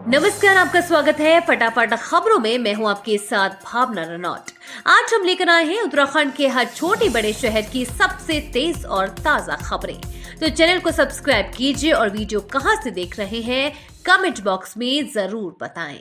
नमस्कार, आपका स्वागत है फटाफट खबरों में। मैं हूं आपके साथ भावना रनौत। आज हम लेकर आए हैं उत्तराखंड के हर छोटे बड़े शहर की सबसे तेज और ताजा खबरें। तो चैनल को सब्सक्राइब कीजिए और वीडियो कहां से देख रहे हैं कमेंट बॉक्स में जरूर बताएं।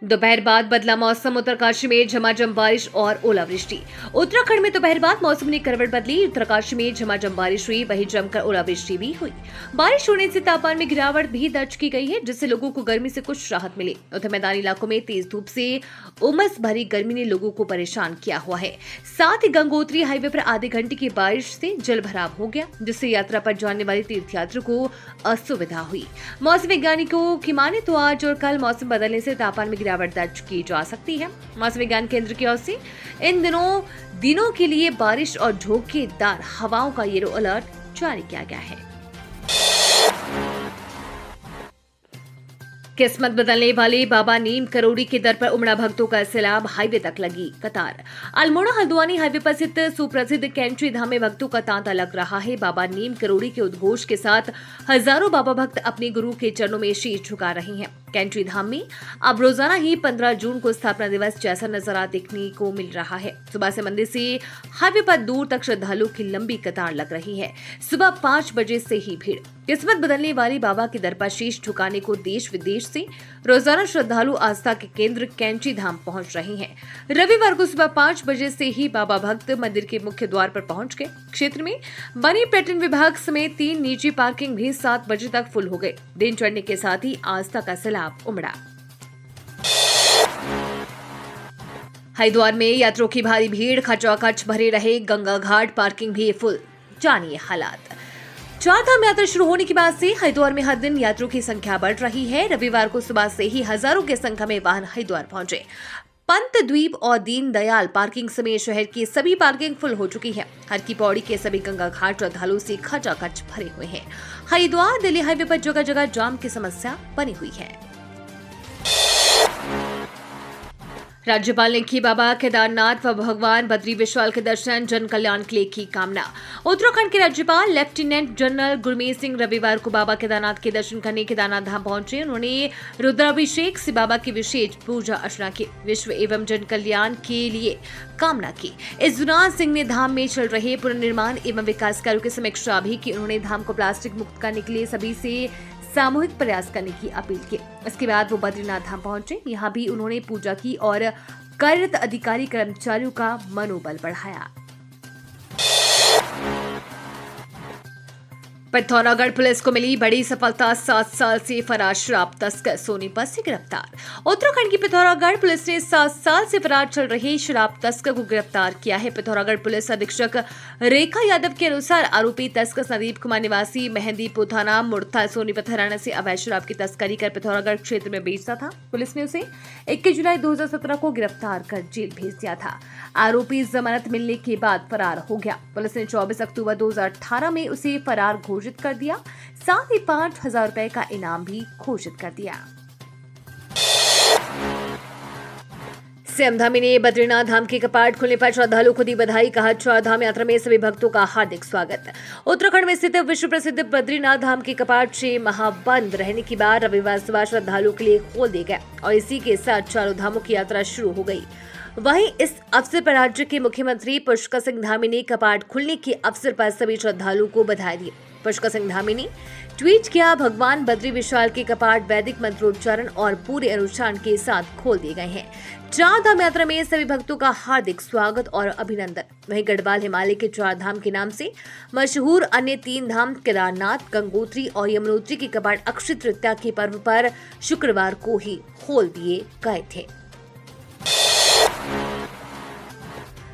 दोपहर बाद बदला मौसम, उत्तरकाशी में झमाझम बारिश और ओलावृष्टि। उत्तराखंड में दोपहर बाद मौसम ने करवट बदली। उत्तरकाशी में झमाझम बारिश हुई, वहीं जमकर ओलावृष्टि भी हुई। बारिश होने से तापमान में गिरावट भी दर्ज की गई है, जिससे लोगों को गर्मी से कुछ राहत मिली। उधर मैदानी इलाकों में तेज धूप से उमस भरी गर्मी ने लोगों को परेशान किया हुआ है। साथ ही गंगोत्री हाईवे पर आधे घंटे की बारिश से जल भराव हो गया, जिससे यात्रा पर जाने वाले तीर्थयात्रियों को असुविधा हुई। मौसम वैज्ञानिकों की माने तो आज और कल मौसम बदलने से तापमान में गिरावट दर्ज की जा सकती है। मौसम विज्ञान केंद्र की ओर से इन दिनों के लिए बारिश और झोंकेदार हवाओं का येलो अलर्ट जारी किया गया है। किस्मत बदलने वाले बाबा नीम करोड़ी के दर पर उमड़ा भक्तों का सैलाब, हाईवे तक लगी कतार। अल्मोड़ा हल्द्वानी हाईवे पर स्थित सुप्रसिद्ध कैंची धाम में भक्तों का तांता लग रहा है। बाबा नीम करोड़ी के उद्घोष के साथ हजारों बाबा भक्त अपने गुरु के चरणों में शीश झुका रहे हैं। कैंची धाम में अब रोजाना ही 15 जून को स्थापना दिवस जैसा नजारा देखने को मिल रहा है। सुबह से मंदिर से हाईवे पर दूर तक श्रद्धालुओं की लंबी कतार लग रही है। सुबह 5 बजे से ही भीड़। किस्मत बदलने वाली बाबा के दर पर शीश झुकाने को देश विदेश से रोजाना श्रद्धालु आस्था के केंद्र कैंची धाम पहुंच रहे हैं। रविवार को सुबह 5 बजे से ही बाबा भक्त मंदिर के मुख्य द्वार पर पहुंच गए। क्षेत्र में बनी पर्यटन विभाग समेत 3 निजी पार्किंग भी 7 बजे तक फुल हो गए। दिन चढ़ने के साथ ही आस्था का सैलाब उमड़ा। हरिद्वार में यात्रियों की भारी भीड़, खचाखच भरे रहे गंगा घाट, पार्किंग भी फुल। जानिए हालात। चारधाम यात्रा शुरू होने के बाद से हरिद्वार में हर दिन यात्रियों की संख्या बढ़ रही है। रविवार को सुबह से ही हजारों की संख्या में वाहन हरिद्वार पहुंचे। पंत द्वीप और दीनदयाल पार्किंग समेत शहर की सभी पार्किंग फुल हो चुकी है। हर की पौड़ी के सभी गंगा घाट श्रद्धालुओं से खचाखच भरे हुए हैं। हरिद्वार दिल्ली हाईवे पर जगह जगह जाम की समस्या बनी हुई है। राज्यपाल ने की बाबा केदारनाथ व भगवान बद्री विशाल के दर्शन, जन कल्याण के लिए की कामना। उत्तराखंड के राज्यपाल लेफ्टिनेंट जनरल गुरमीत सिंह रविवार को बाबा केदारनाथ के दर्शन करने केदारनाथ धाम पहुंचे। उन्होंने रुद्राभिषेक से बाबा की विशेष पूजा अर्चना की, विश्व एवं जन कल्याण के लिए कामना की। इस दौरान सिंह ने धाम में चल रहे पुनर्निर्माण एवं विकास कार्यों की समीक्षा भी की। उन्होंने धाम को प्लास्टिक मुक्त करने के लिए सभी से सामूहिक प्रयास करने की अपील की। इसके बाद वो बद्रीनाथ धाम पहुंचे। यहाँ भी उन्होंने पूजा की और कार्यरत अधिकारी कर्मचारियों का मनोबल बढ़ाया। पिथौरागढ़ पुलिस को मिली बड़ी सफलता, 7 साल से फरार शराब तस्कर सोनीपत से गिरफ्तार। उत्तराखंड की पिथौरागढ़ पुलिस ने 7 साल से फरार चल रहे शराब तस्कर को गिरफ्तार किया है। पिथौरागढ़ पुलिस अधीक्षक रेखा यादव के अनुसार आरोपी तस्कर संदीप कुमार निवासी मेहंदीपुर थाना मुड़था सोनीपत हरियाणा से अवैध शराब की तस्करी कर पिथौरागढ़ क्षेत्र में बेचता था। पुलिस ने उसे 21 जुलाई 2017 को गिरफ्तार कर जेल भेज दिया था। आरोपी जमानत मिलने के बाद फरार हो गया। पुलिस ने 24 अक्टूबर 2018 में उसे फरार घोषित कर दिया। साथ ही 5,000 रुपए का इनाम भी घोषित कर दिया। सीएम धामी ने बद्रीनाथ धाम के कपाट खुलने पर श्रद्धालुओं को दी बधाई, कहा चारधाम यात्रा में सभी भक्तों का हार्दिक स्वागत। उत्तराखंड में स्थित विश्व प्रसिद्ध बद्रीनाथ धाम के कपाट 6 माह बंद रहने के बाद रविवार सुबह श्रद्धालुओं के लिए खोल दिए गए और इसी के साथ चारों धामों की यात्रा शुरू हो गई। वहीं इस अवसर पर राज्य के मुख्यमंत्री पुष्कर सिंह धामी ने कपाट खुलने के अवसर पर सभी श्रद्धालुओं को बधाई दी। पुष्कर सिंह धामी ने ट्वीट किया, भगवान बद्री विशाल के कपाट वैदिक मंत्रोच्चारण और पूरे अनुष्ठान के साथ खोल दिए गए हैं। चारधाम यात्रा में सभी भक्तों का हार्दिक स्वागत और अभिनंदन। वहीं गढ़वाल हिमालय के 4 धाम के नाम से मशहूर अन्य 3 धाम केदारनाथ, गंगोत्री और यमुनोत्री के कपाट अक्षय तृतीया के पर्व पर शुक्रवार को ही खोल दिए गए थे।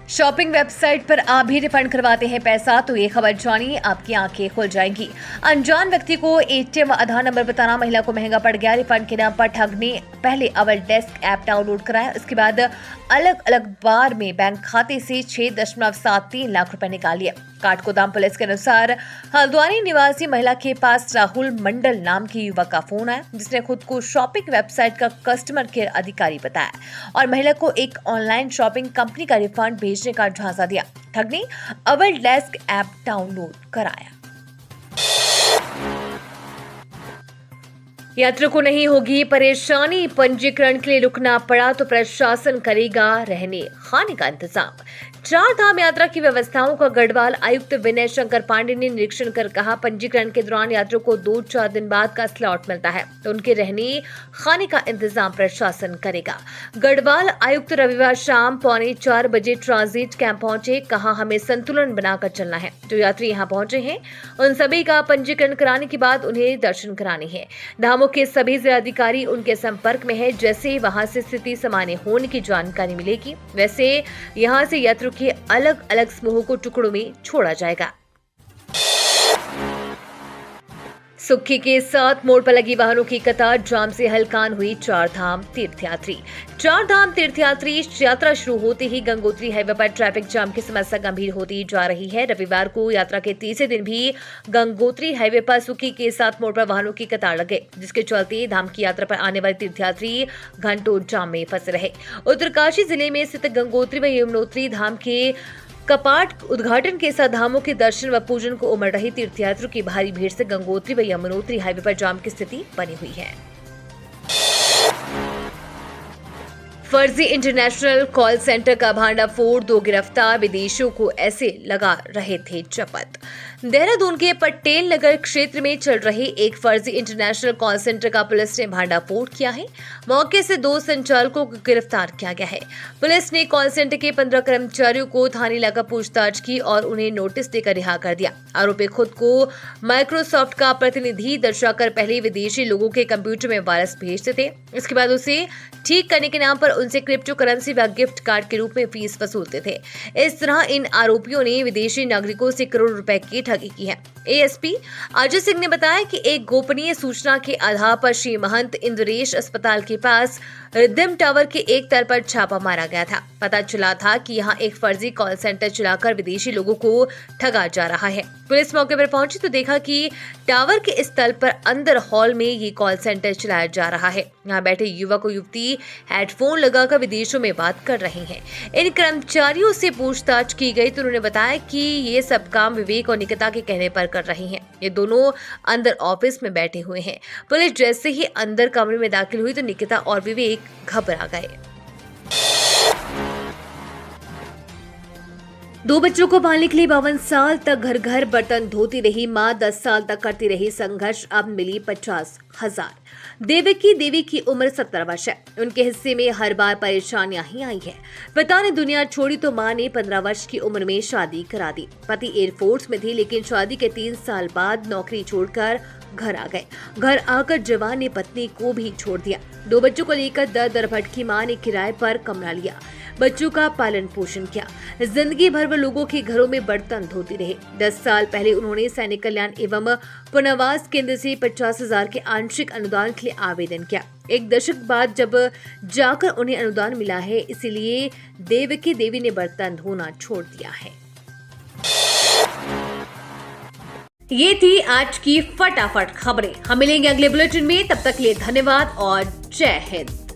शॉपिंग वेबसाइट पर आप भी रिफंड करवाते हैं पैसा, तो ये खबर जानिए, आपकी आंखें खुल जाएंगी। अनजान व्यक्ति को एटीएम आधार नंबर बताना महिला को महंगा पड़ गया। रिफंड के नाम पर ठग ने पहले अवल डेस्क ऐप डाउनलोड कराया, उसके बाद अलग अलग बार में बैंक खाते से 6.73 लाख रुपए निकाल लिए। काठगोदाम पुलिस के अनुसार हल्द्वानी निवासी महिला के पास राहुल मंडल नाम के युवक का फोन आया, जिसने खुद को शॉपिंग वेबसाइट का कस्टमर केयर अधिकारी बताया और महिला को एक ऑनलाइन शॉपिंग कंपनी का रिफंड भेजने का झांसा दिया। ठग ने अवल डेस्क ऐप डाउनलोड कराया। यात्रियों को नहीं होगी परेशानी, पंजीकरण के लिए रुकना पड़ा तो प्रशासन करेगा रहने खाने का इंतजाम। चार धाम यात्रा की व्यवस्थाओं का गढ़वाल आयुक्त विनय शंकर पांडे ने निरीक्षण कर कहा, पंजीकरण के दौरान यात्रियों को 2-4 दिन बाद का स्लॉट मिलता है तो उनके रहने खाने का इंतजाम प्रशासन करेगा। गढ़वाल आयुक्त रविवार शाम 3:45 बजे ट्रांजिट कैंप पहुंचे। कहा, हमें संतुलन बनाकर चलना है। जो यात्री यहां पहुंचे हैं उन सभी का पंजीकरण कराने के बाद उन्हें दर्शन कराने हैं। धामों के सभी जिलाधिकारी उनके संपर्क में है। जैसे वहां से स्थिति सामान्य होने की जानकारी मिलेगी वैसे यहां से यात्रियों के अलग अलग समूहों को टुकड़ों में छोड़ा जाएगा। सुक्खी के साथ मोड़ पर लगी वाहनों की कतार, जाम से हलकान हुई चार धाम तीर्थयात्री। चार धाम तीर्थयात्री यात्रा शुरू होते ही गंगोत्री हाईवे पर ट्रैफिक जाम की समस्या गंभीर होती जा रही है। रविवार को यात्रा के तीसरे दिन भी गंगोत्री हाईवे पर सुक्खी के साथ मोड़ पर वाहनों की कतार लगे, जिसके चलते धाम की यात्रा पर आने वाले तीर्थयात्री घंटों जाम में फंसे रहे। उत्तरकाशी जिले में स्थित गंगोत्री व यमुनोत्री धाम के कपाट उद्घाटन के साथ धामों के दर्शन व पूजन को उमड़ रही तीर्थयात्रियों की भारी भीड़ से गंगोत्री व यमुनोत्री हाईवे पर जाम की स्थिति बनी हुई है। फर्जी इंटरनेशनल कॉल सेंटर का भांडाफोड़, 2 गिरफ्तार, विदेशियों को ऐसे लगा रहे थे चपत। देहरादून के पटेल नगर क्षेत्र में चल रहे एक फर्जी इंटरनेशनल कॉल सेंटर का पुलिस ने भांडाफोड़ किया है। मौके से 2 संचालकों को गिरफ्तार किया गया है। पुलिस ने कॉल सेंटर के 15 कर्मचारियों को थाने लाकर पूछताछ की और उन्हें नोटिस देकर रिहा कर दिया। आरोपी खुद को माइक्रोसॉफ्ट का प्रतिनिधि दर्शाकर पहले विदेशी लोगों के कंप्यूटर में वायरस भेजते थे। इसके बाद उसे ठीक करने के नाम पर उनसे क्रिप्टो करेंसी व गिफ्ट कार्ड के रूप में फीस वसूलते थे। इस तरह इन आरोपियों ने विदेशी नागरिकों से करोड़ रुपए की ठगी की है। एएसपी अजय सिंह ने बताया कि एक गोपनीय सूचना के आधार पर श्री महंत इंद्रेश अस्पताल के पास रिद्धिम टावर के एक तल पर छापा मारा गया था। पता चला था कि यहां एक फर्जी कॉल सेंटर चलाकर विदेशी लोगों को ठगा जा रहा है। पुलिस मौके पर पहुंची तो देखा कि टावर के इस तल पर अंदर हॉल में ये कॉल सेंटर चलाया जा रहा है। यहाँ बैठे युवक और युवती हेडफोन लगाकर विदेशों में बात कर रहे हैं। इन कर्मचारियों से पूछताछ की गई तो उन्होंने बताया कि ये सब काम विवेक और निकिता के कहने पर कर रहे हैं। ये दोनों अंदर ऑफिस में बैठे हुए हैं। पुलिस जैसे ही अंदर कमरे में दाखिल हुई तो निकिता और विवेक घबरा गए। 2 बच्चों को पालने के लिए 52 साल तक घर घर बर्तन धोती रही मां, 10 साल तक करती रही संघर्ष, अब मिली 50,000। देवकी देवी की उम्र 70 वर्ष है। उनके हिस्से में हर बार परेशानियां ही आई है। पिता ने दुनिया छोड़ी तो मां ने 15 वर्ष की उम्र में शादी करा दी। पति एयरफोर्स में थे लेकिन शादी के 3 साल बाद नौकरी छोड़कर घर आ गए। घर आकर जवान ने पत्नी को भी छोड़ दिया। 2 बच्चों को लेकर दर भटकी मां ने किराए पर कमरा लिया, बच्चों का पालन पोषण किया। जिंदगी भर वो लोगों के घरों में बर्तन धोती रहे। 10 साल पहले उन्होंने सैनिक कल्याण एवं पुनर्वास केंद्र से 50,000 के आंशिक अनुदान के लिए आवेदन किया। 1 दशक बाद जब जाकर उन्हें अनुदान मिला है, इसीलिए देवकी देवी ने बर्तन धोना छोड़ दिया है। ये थी आज की फटाफट खबरें। हम मिलेंगे अगले बुलेटिन में, तब तक के लिए धन्यवाद और जय हिंद।